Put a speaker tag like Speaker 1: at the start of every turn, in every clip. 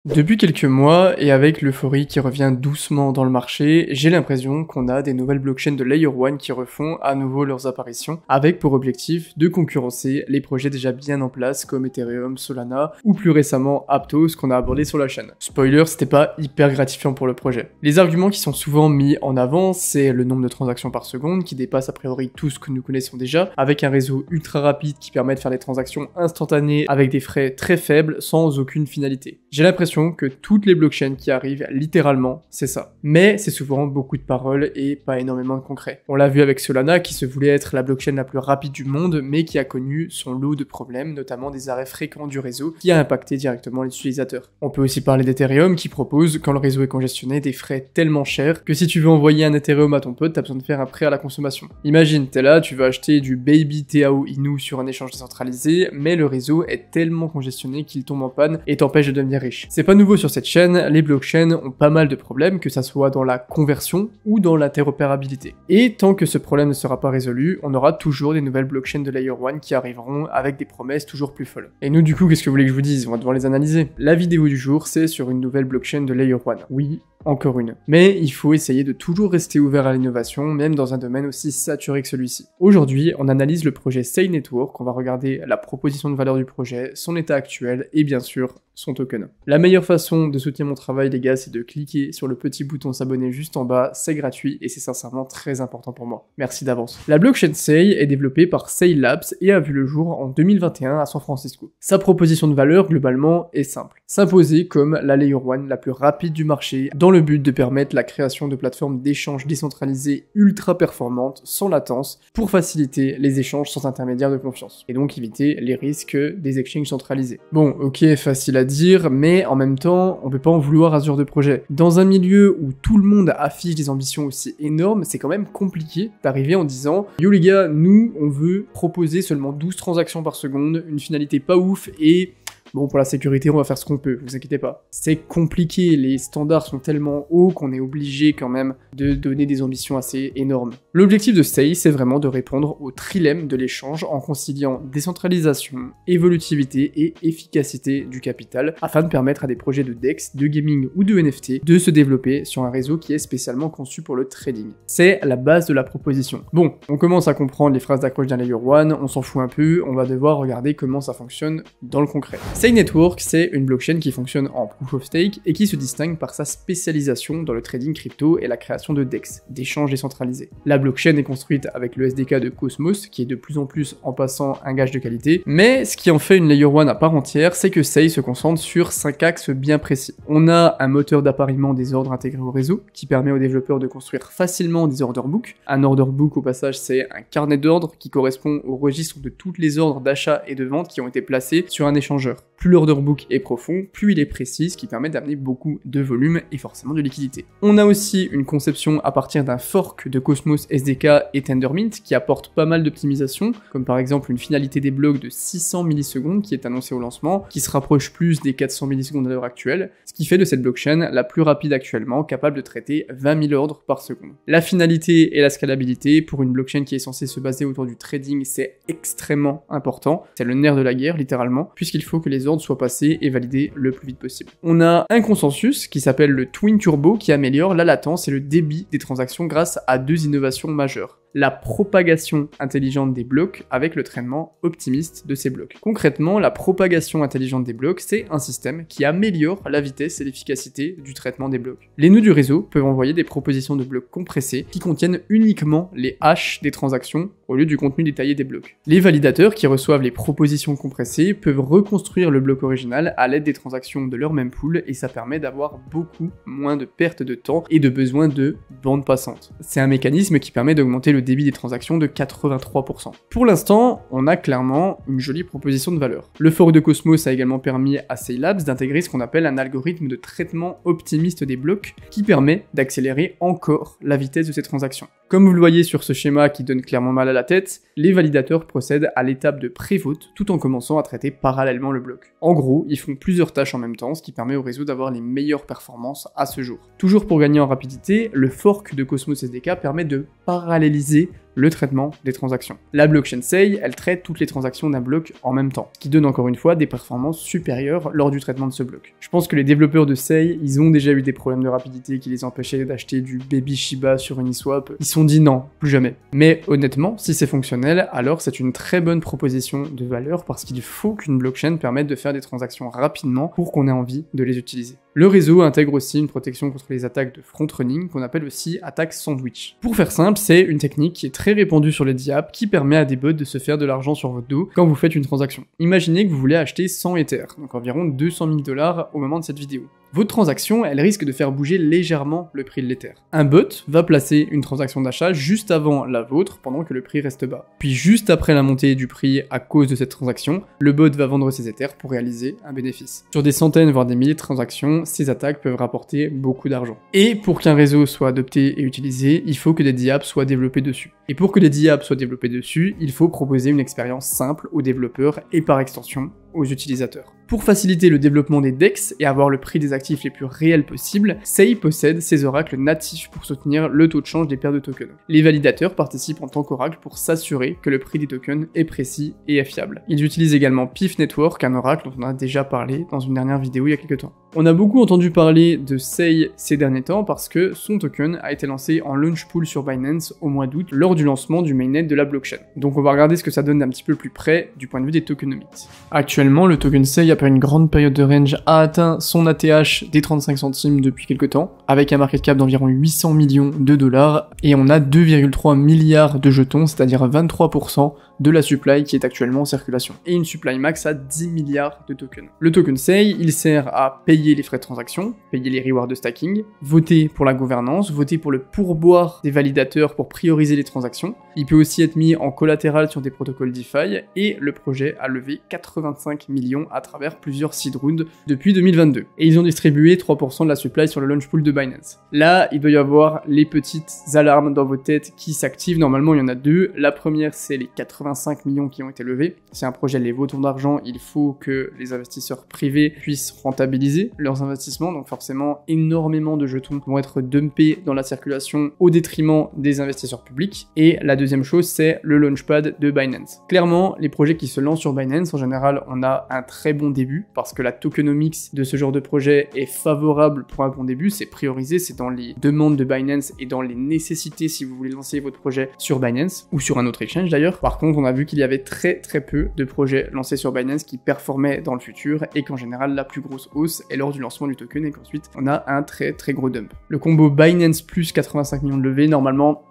Speaker 1: Depuis quelques mois, et avec l'euphorie qui revient doucement dans le marché, j'ai l'impression qu'on a des nouvelles blockchains de Layer 1 qui refont à nouveau leurs apparitions, avec pour objectif de concurrencer les projets déjà bien en place comme Ethereum, Solana, ou plus récemment Aptos qu'on a abordé sur la chaîne. Spoiler, c'était pas hyper gratifiant pour le projet. Les arguments qui sont souvent mis en avant, c'est le nombre de transactions par seconde, qui dépasse a priori tout ce que nous connaissons déjà, avec un réseau ultra rapide qui permet de faire des transactions instantanées avec des frais très faibles, sans aucune finalité. J'ai l'impression que toutes les blockchains qui arrivent, littéralement, c'est ça. Mais c'est souvent beaucoup de paroles et pas énormément de concret. On l'a vu avec Solana qui se voulait être la blockchain la plus rapide du monde, mais qui a connu son lot de problèmes, notamment des arrêts fréquents du réseau, qui a impacté directement les utilisateurs. On peut aussi parler d'Ethereum qui propose, quand le réseau est congestionné, des frais tellement chers que si tu veux envoyer un Ethereum à ton pote, t'as besoin de faire un prêt à la consommation. Imagine, t'es là, tu veux acheter du Baby TAO Inu sur un échange décentralisé, mais le réseau est tellement congestionné qu'il tombe en panne et t'empêche de devenir riche. C'est pas nouveau sur cette chaîne, les blockchains ont pas mal de problèmes, que ça soit dans la conversion ou dans l'interopérabilité. Et tant que ce problème ne sera pas résolu, on aura toujours des nouvelles blockchains de Layer 1 qui arriveront avec des promesses toujours plus folles. Et nous du coup, qu'est-ce que vous voulez que je vous dise? On va devoir les analyser. La vidéo du jour, c'est sur une nouvelle blockchain de Layer 1. Oui, encore une. Mais il faut essayer de toujours rester ouvert à l'innovation, même dans un domaine aussi saturé que celui-ci. Aujourd'hui, on analyse le projet Sei Network, on va regarder la proposition de valeur du projet, son état actuel et bien sûr, son token. La meilleure façon de soutenir mon travail les gars, c'est de cliquer sur le petit bouton s'abonner juste en bas, c'est gratuit et c'est sincèrement très important pour moi. Merci d'avance. La blockchain Sei est développée par Sei Labs et a vu le jour en 2021 à San Francisco. Sa proposition de valeur globalement est simple. S'imposer comme la Layer 1 la plus rapide du marché dans le but de permettre la création de plateformes d'échange décentralisées ultra performantes, sans latence, pour faciliter les échanges sans intermédiaire de confiance, et donc éviter les risques des exchanges centralisés. Bon, ok, facile à dire, mais en même temps, on peut pas en vouloir à ce genre de projet. Dans un milieu où tout le monde affiche des ambitions aussi énormes, c'est quand même compliqué d'arriver en disant « Yo les gars, nous, on veut proposer seulement 12 transactions par seconde, une finalité pas ouf, et... » bon, pour la sécurité, on va faire ce qu'on peut, vous inquiétez pas. C'est compliqué, les standards sont tellement hauts qu'on est obligé quand même de donner des ambitions assez énormes. L'objectif de Sei, c'est vraiment de répondre au trilemme de l'échange en conciliant décentralisation, évolutivité et efficacité du capital, afin de permettre à des projets de DEX, de gaming ou de NFT de se développer sur un réseau qui est spécialement conçu pour le trading. C'est la base de la proposition. Bon, on commence à comprendre les phrases d'accroche d'un Layer 1, on s'en fout un peu, on va devoir regarder comment ça fonctionne dans le concret. Sei Network, c'est une blockchain qui fonctionne en proof of stake et qui se distingue par sa spécialisation dans le trading crypto et la création de DEX, d'échanges décentralisés. La blockchain est construite avec le SDK de Cosmos, qui est de plus en plus en passant un gage de qualité, mais ce qui en fait une Layer 1 à part entière, c'est que Sei se concentre sur 5 axes bien précis. On a un moteur d'appariement des ordres intégré au réseau, qui permet aux développeurs de construire facilement des order books. Un order book, au passage, c'est un carnet d'ordres qui correspond au registre de toutes les ordres d'achat et de vente qui ont été placés sur un échangeur. Plus l'order book est profond, plus il est précis, ce qui permet d'amener beaucoup de volume et forcément de liquidité. On a aussi une conception à partir d'un fork de Cosmos SDK et Tendermint qui apporte pas mal d'optimisation, comme par exemple une finalité des blocs de 600 millisecondes qui est annoncée au lancement, qui se rapproche plus des 400 millisecondes à l'heure actuelle, ce qui fait de cette blockchain la plus rapide actuellement, capable de traiter 20 000 ordres par seconde. La finalité et la scalabilité, pour une blockchain qui est censée se baser autour du trading, c'est extrêmement important, c'est le nerf de la guerre littéralement, puisqu'il faut que les ordres soient passés et validés le plus vite possible. On a un consensus qui s'appelle le Twin Turbo qui améliore la latence et le débit des transactions grâce à deux innovations majeures. La propagation intelligente des blocs avec le traitement optimiste de ces blocs. Concrètement, la propagation intelligente des blocs, c'est un système qui améliore la vitesse et l'efficacité du traitement des blocs. Les nœuds du réseau peuvent envoyer des propositions de blocs compressés qui contiennent uniquement les hashes des transactions au lieu du contenu détaillé des blocs. Les validateurs qui reçoivent les propositions compressées peuvent reconstruire le bloc original à l'aide des transactions de leur même pool et ça permet d'avoir beaucoup moins de pertes de temps et de besoin de bande passante. C'est un mécanisme qui permet d'augmenter le débit des transactions de 83%. Pour l'instant, on a clairement une jolie proposition de valeur. Le fork de Cosmos a également permis à Sei Labs d'intégrer ce qu'on appelle un algorithme de traitement optimiste des blocs qui permet d'accélérer encore la vitesse de ces transactions. Comme vous le voyez sur ce schéma qui donne clairement mal à la tête, les validateurs procèdent à l'étape de pré-vote tout en commençant à traiter parallèlement le bloc. En gros, ils font plusieurs tâches en même temps, ce qui permet au réseau d'avoir les meilleures performances à ce jour. Toujours pour gagner en rapidité, le fork de Cosmos SDK permet de paralléliser le traitement des transactions. La blockchain SEI, elle traite toutes les transactions d'un bloc en même temps, ce qui donne encore une fois des performances supérieures lors du traitement de ce bloc. Je pense que les développeurs de SEI, ils ont déjà eu des problèmes de rapidité qui les empêchaient d'acheter du baby Shiba sur Uniswap. Ils se sont dit non, plus jamais. Mais honnêtement, si c'est fonctionnel, alors c'est une très bonne proposition de valeur parce qu'il faut qu'une blockchain permette de faire des transactions rapidement pour qu'on ait envie de les utiliser. Le réseau intègre aussi une protection contre les attaques de front-running qu'on appelle aussi attaque sandwich. Pour faire simple, c'est une technique qui est très répandue sur les DApps qui permet à des bots de se faire de l'argent sur votre dos quand vous faites une transaction. Imaginez que vous voulez acheter 100 Ether, donc environ 200 000 $ au moment de cette vidéo. Votre transaction, elle risque de faire bouger légèrement le prix de l'Ether. Un bot va placer une transaction d'achat juste avant la vôtre pendant que le prix reste bas. Puis juste après la montée du prix à cause de cette transaction, le bot va vendre ses Ethers pour réaliser un bénéfice. Sur des centaines voire des milliers de transactions, ces attaques peuvent rapporter beaucoup d'argent. Et pour qu'un réseau soit adopté et utilisé, il faut que des DApps soient développés dessus. Et pour que des DApps soient développés dessus, il faut proposer une expérience simple aux développeurs et par extension aux utilisateurs. Pour faciliter le développement des DEX et avoir le prix des actifs les plus réels possibles, SEI possède ses oracles natifs pour soutenir le taux de change des paires de tokens. Les validateurs participent en tant qu'oracle pour s'assurer que le prix des tokens est précis et est fiable. Ils utilisent également PIF Network, un oracle dont on a déjà parlé dans une dernière vidéo il y a quelques temps. On a beaucoup entendu parler de SEI ces derniers temps parce que son token a été lancé en launch pool sur Binance au mois d'août lors du lancement du mainnet de la blockchain. Donc on va regarder ce que ça donne d'un petit peu plus près du point de vue des tokenomics. Actuellement, le token SEI, après une grande période de range, a atteint son ATH des 35 centimes depuis quelques temps, avec un market cap d'environ 800 millions de dollars, et on a 2,3 milliards de jetons, c'est-à-dire 23% de la supply qui est actuellement en circulation, et une supply max à 10 milliards de tokens. Le token SEI, il sert à payer les frais de transaction, payer les rewards de stacking, voter pour la gouvernance, voter pour le pourboire des validateurs pour prioriser les transactions. Il peut aussi être mis en collatéral sur des protocoles DeFi, et le projet a levé 85 millions à travers plusieurs seed rounds depuis 2022. Et ils ont distribué 3% de la supply sur le launch pool de Binance. Là, il doit y avoir les petites alarmes dans vos têtes qui s'activent. Normalement, il y en a deux. La première, c'est les 85 millions qui ont été levés. C'est un projet les votons d'argent. Il faut que les investisseurs privés puissent rentabiliser leurs investissements. Donc forcément, énormément de jetons vont être dumpés dans la circulation au détriment des investisseurs publics. Et la deuxième chose, c'est le launchpad de Binance. Clairement, les projets qui se lancent sur Binance, en général, on a un très bon début parce que la tokenomics de ce genre de projet est favorable pour un bon début. C'est priorisé, c'est dans les demandes de Binance et dans les nécessités si vous voulez lancer votre projet sur Binance ou sur un autre exchange d'ailleurs. Par contre, on a vu qu'il y avait très peu de projets lancés sur Binance qui performaient dans le futur et qu'en général, la plus grosse hausse est lors du lancement du token et qu'ensuite, on a un très gros dump. Le combo Binance plus 85 millions de levées, normalement,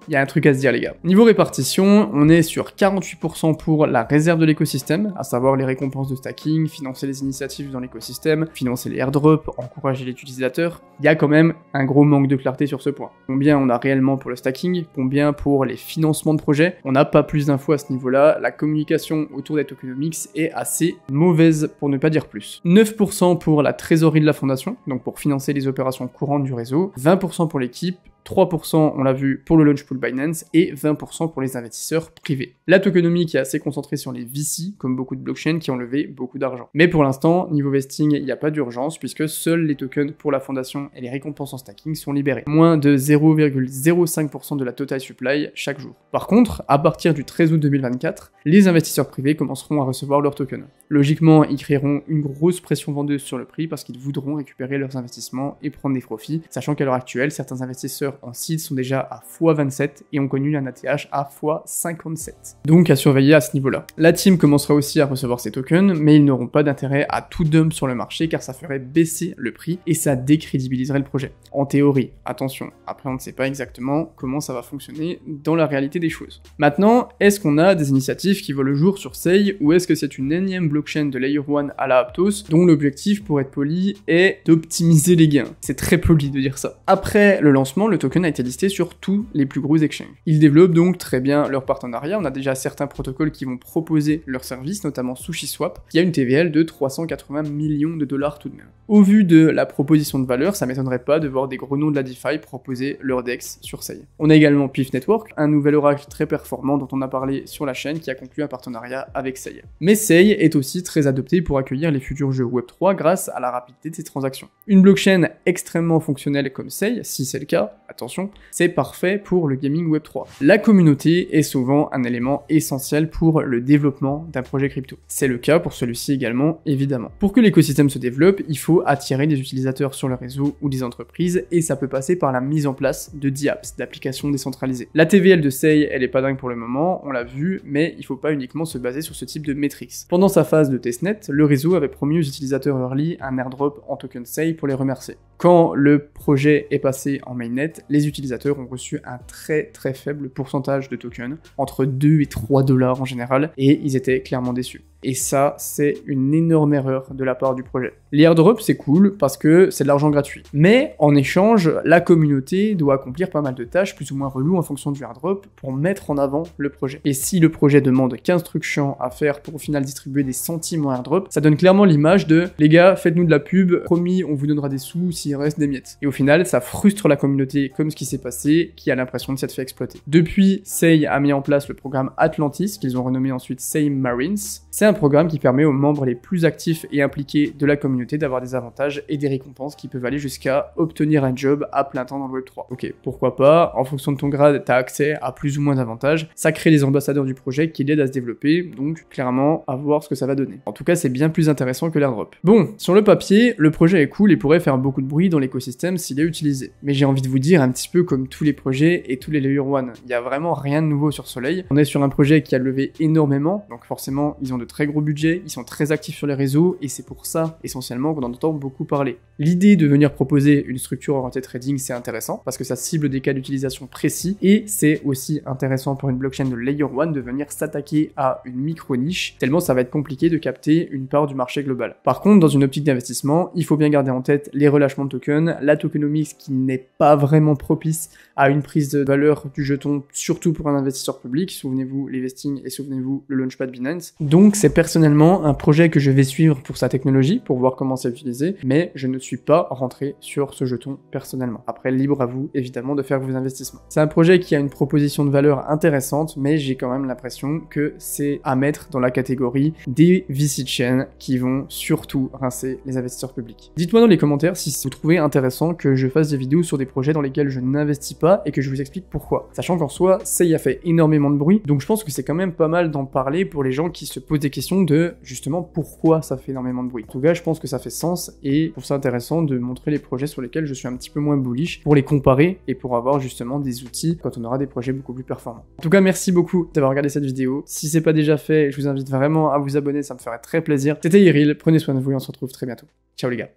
Speaker 1: il y a un truc à se dire les gars. Niveau répartition, on est sur 48% pour la réserve de l'écosystème, à savoir les récompenses de stacking, financer les initiatives dans l'écosystème, financer les airdrops, encourager les utilisateurs. Il y a quand même un gros manque de clarté sur ce point. Combien on a réellement pour le stacking, combien pour les financements de projets, on n'a pas plus d'infos à ce niveau-là, la communication autour des tokenomics est assez mauvaise pour ne pas dire plus. 9% pour la trésorerie de la fondation, donc pour financer les opérations courantes du réseau, 20% pour l'équipe, 3% on l'a vu pour le launch pool Binance et 20% pour les investisseurs privés. La tokenomie qui est assez concentrée sur les VC, comme beaucoup de blockchains qui ont levé beaucoup d'argent. Mais pour l'instant, niveau vesting, il n'y a pas d'urgence puisque seuls les tokens pour la fondation et les récompenses en stacking sont libérés. Moins de 0,05% de la total supply chaque jour. Par contre, à partir du 13 août 2024, les investisseurs privés commenceront à recevoir leurs tokens. Logiquement, ils créeront une grosse pression vendeuse sur le prix parce qu'ils voudront récupérer leurs investissements et prendre des profits, sachant qu'à l'heure actuelle, certains investisseurs en seed sont déjà à x27 et ont connu un ATH à x57. Donc à surveiller à ce niveau-là. La team commencera aussi à recevoir ces tokens, mais ils n'auront pas d'intérêt à tout dump sur le marché car ça ferait baisser le prix et ça décrédibiliserait le projet. En théorie, attention, après on ne sait pas exactement comment ça va fonctionner dans la réalité des choses. Maintenant, est-ce qu'on a des initiatives qui voient le jour sur SEI ou est-ce que c'est une énième blockchain de Layer 1 à la Aptos dont l'objectif, pour être poli, est d'optimiser les gains? C'est très poli de dire ça. Après le lancement, le token a été listé sur tous les plus gros exchanges. Ils développent donc très bien leur partenariat, on a déjà certains protocoles qui vont proposer leurs services, notamment SushiSwap, qui a une TVL de 380 millions de dollars tout de même. Au vu de la proposition de valeur, ça m'étonnerait pas de voir des gros noms de la DeFi proposer leur DEX sur SEI. On a également PIF Network, un nouvel oracle très performant dont on a parlé sur la chaîne qui a conclu un partenariat avec SEI. Mais SEI est aussi très adopté pour accueillir les futurs jeux Web3 grâce à la rapidité de ses transactions. Une blockchain extrêmement fonctionnelle comme SEI, si c'est le cas, attention, c'est parfait pour le gaming Web3. La communauté est souvent un élément essentiel pour le développement d'un projet crypto. C'est le cas pour celui-ci également, évidemment. Pour que l'écosystème se développe, il faut attirer des utilisateurs sur le réseau ou des entreprises, et ça peut passer par la mise en place de DApps, d'applications décentralisées. La TVL de Sei, elle est pas dingue pour le moment, on l'a vu, mais il faut pas uniquement se baser sur ce type de métriques. Pendant sa phase de testnet, le réseau avait promis aux utilisateurs early un airdrop en token Sei pour les remercier. Quand le projet est passé en mainnet, les utilisateurs ont reçu un très faible pourcentage de tokens, entre 2 et 3 $ en général, et ils étaient clairement déçus. Et ça, c'est une énorme erreur de la part du projet. Les airdrops, c'est cool parce que c'est de l'argent gratuit. Mais en échange, la communauté doit accomplir pas mal de tâches plus ou moins reloues en fonction du airdrop pour mettre en avant le projet. Et si le projet demande 15 trucs chiants à faire pour au final distribuer des centimes en airdrop, ça donne clairement l'image de « les gars, faites-nous de la pub, promis, on vous donnera des sous s'il reste des miettes ». Et au final, ça frustre la communauté comme ce qui s'est passé, qui a l'impression de s'être fait exploiter. Depuis, Sei a mis en place le programme Atlantis, qu'ils ont renommé ensuite Sei Marines. C'est un programme qui permet aux membres les plus actifs et impliqués de la communauté d'avoir des avantages et des récompenses qui peuvent aller jusqu'à obtenir un job à plein temps dans le Web3. Ok, pourquoi pas, en fonction de ton grade, t'as accès à plus ou moins d'avantages, ça crée des ambassadeurs du projet qui l'aident à se développer, donc clairement, à voir ce que ça va donner. En tout cas, c'est bien plus intéressant que l'airdrop. Bon, sur le papier, le projet est cool et pourrait faire beaucoup de bruit dans l'écosystème s'il est utilisé. Mais j'ai envie de vous dire, un petit peu comme tous les projets et tous les Layer 1, il y a vraiment rien de nouveau sur Soleil. On est sur un projet qui a levé énormément, donc forcément, ils ont de très gros budgets, ils sont très actifs sur les réseaux, et c'est pour ça, essentiellement, qu'on en entend beaucoup parler. L'idée de venir proposer une structure orientée trading, c'est intéressant, parce que ça cible des cas d'utilisation précis, et c'est aussi intéressant pour une blockchain de Layer 1 de venir s'attaquer à une micro-niche, tellement ça va être compliqué de capter une part du marché global. Par contre, dans une optique d'investissement, il faut bien garder en tête les relâchements de tokens, la tokenomics qui n'est pas vraiment propice à une prise de valeur du jeton, surtout pour un investisseur public, souvenez-vous les vestings et souvenez-vous le launchpad Binance. Donc c'est personnellement un projet que je vais suivre pour sa technologie, pour voir comment c'est utilisé, mais je ne suis pas rentré sur ce jeton personnellement. Après, libre à vous, évidemment, de faire vos investissements. C'est un projet qui a une proposition de valeur intéressante, mais j'ai quand même l'impression que c'est à mettre dans la catégorie des VC chains qui vont surtout rincer les investisseurs publics. Dites-moi dans les commentaires si vous trouvez intéressant que je fasse des vidéos sur des projets dans lesquels je n'investis pas et que je vous explique pourquoi. Sachant qu'en soi, ça y a fait énormément de bruit, donc je pense que c'est quand même pas mal d'en parler pour les gens qui se posent des questions de, justement, pourquoi ça fait énormément de bruit. En tout cas, je pense que ça fait sens et je trouve ça intéressant de montrer les projets sur lesquels je suis un petit peu moins bullish pour les comparer et pour avoir justement des outils quand on aura des projets beaucoup plus performants. En tout cas, merci beaucoup d'avoir regardé cette vidéo. Si c'est pas déjà fait, je vous invite vraiment à vous abonner, ça me ferait très plaisir. C'était Yeril, prenez soin de vous et on se retrouve très bientôt. Ciao les gars.